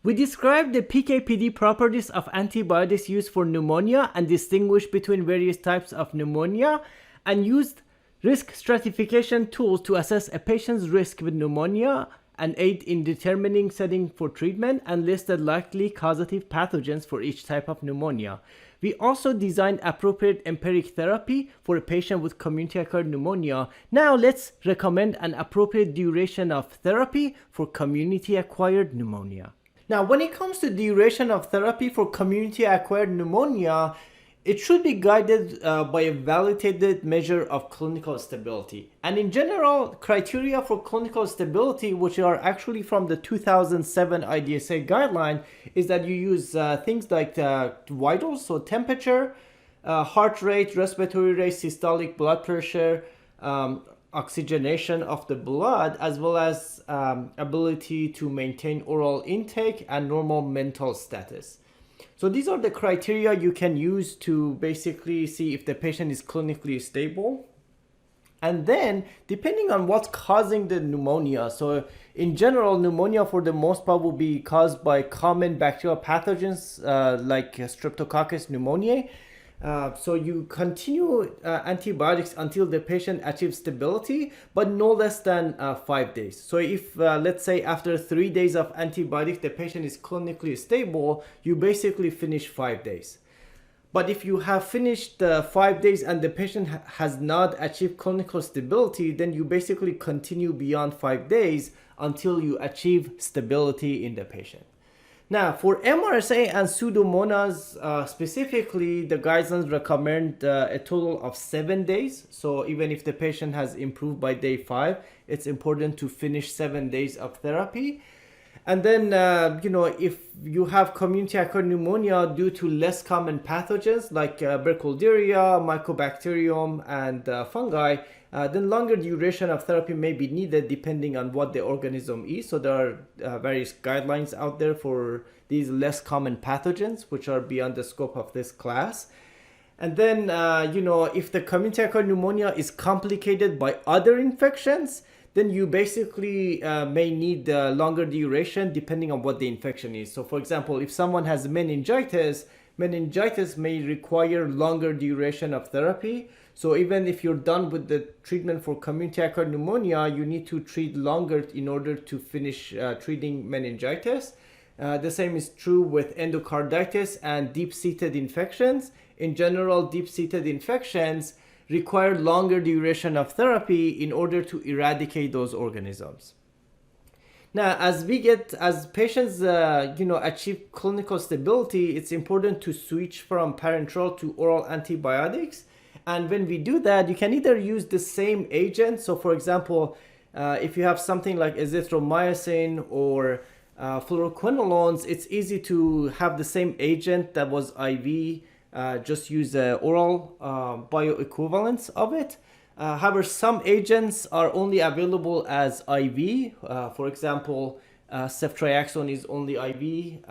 We described the PK/PD properties of antibiotics used for pneumonia and distinguished between various types of pneumonia, and used risk stratification tools to assess a patient's risk with pneumonia and aid in determining setting for treatment, and listed likely causative pathogens for each type of pneumonia. We also designed appropriate empiric therapy for a patient with community-acquired pneumonia. Now let's recommend an appropriate duration of therapy for community-acquired pneumonia. Now, when it comes to duration of therapy for community-acquired pneumonia, it should be guided by a validated measure of clinical stability. And in general, criteria for clinical stability, which are actually from the 2007 IDSA guideline, is that you use things like vitals, so temperature, heart rate, respiratory rate, systolic blood pressure, oxygenation of the blood, as well as ability to maintain oral intake and normal mental status. So these are the criteria you can use to basically see if the patient is clinically stable. And then, depending on what's causing the pneumonia, so in general, pneumonia for the most part will be caused by common bacterial pathogens like Streptococcus pneumoniae. So you continue antibiotics until the patient achieves stability, but no less than 5 days. So if, let's say, after 3 days of antibiotics, the patient is clinically stable, you basically finish 5 days. But if you have finished 5 days and the patient has not achieved clinical stability, then you basically continue beyond 5 days until you achieve stability in the patient. Now, for Mrsa and Pseudomonas specifically, the guidelines recommend a total of 7 days. So even if the patient has improved by day 5, it's important to finish 7 days of therapy. And then, if you have community-acquired pneumonia due to less common pathogens like Burkholderia, Mycobacterium, and fungi, then longer duration of therapy may be needed depending on what the organism is. So there are various guidelines out there for these less common pathogens, which are beyond the scope of this class. And then, if the community-acquired pneumonia is complicated by other infections, then you basically may need longer duration depending on what the infection is. So for example, if someone has meningitis may require longer duration of therapy. So even if you're done with the treatment for community-acquired pneumonia, you need to treat longer in order to finish treating meningitis. The same is true with endocarditis and deep-seated infections. In general, deep-seated infections require longer duration of therapy in order to eradicate those organisms. Now, as patients achieve clinical stability, it's important to switch from parenteral to oral antibiotics. And when we do that, you can either use the same agent. So for example, if you have something like azithromycin or fluoroquinolones, it's easy to have the same agent that was IV, just use the oral bioequivalence of it. However, some agents are only available as IV. For example, ceftriaxone is only IV.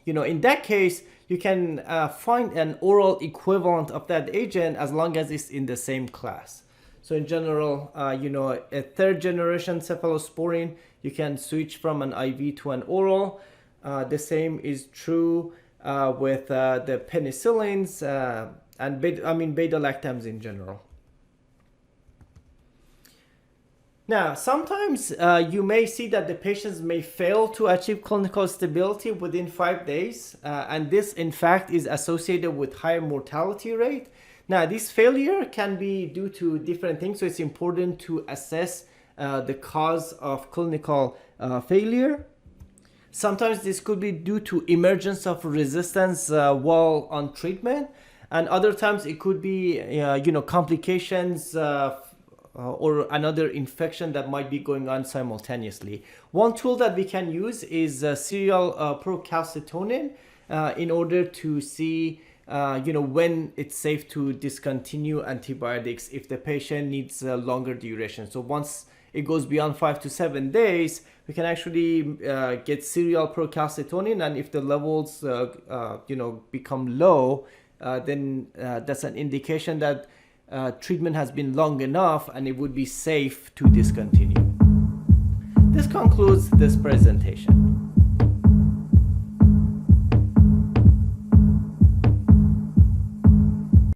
In that case, you can find an oral equivalent of that agent as long as it's in the same class. So in general, a third generation cephalosporin, you can switch from an IV to an oral. The same is true with the penicillins and beta-lactams in general. Now, sometimes you may see that the patients may fail to achieve clinical stability within 5 days, and this in fact is associated with higher mortality rate. Now, this failure can be due to different things, so it's important to assess the cause of clinical failure. Sometimes this could be due to emergence of resistance while on treatment, and other times it could be complications or another infection that might be going on simultaneously. One tool that we can use is serial procalcitonin in order to see when it's safe to discontinue antibiotics if the patient needs a longer duration. So once it goes beyond 5 to 7 days, we can actually get serial procalcitonin, and if the levels become low, then that's an indication that treatment has been long enough and it would be safe to discontinue. This concludes this presentation.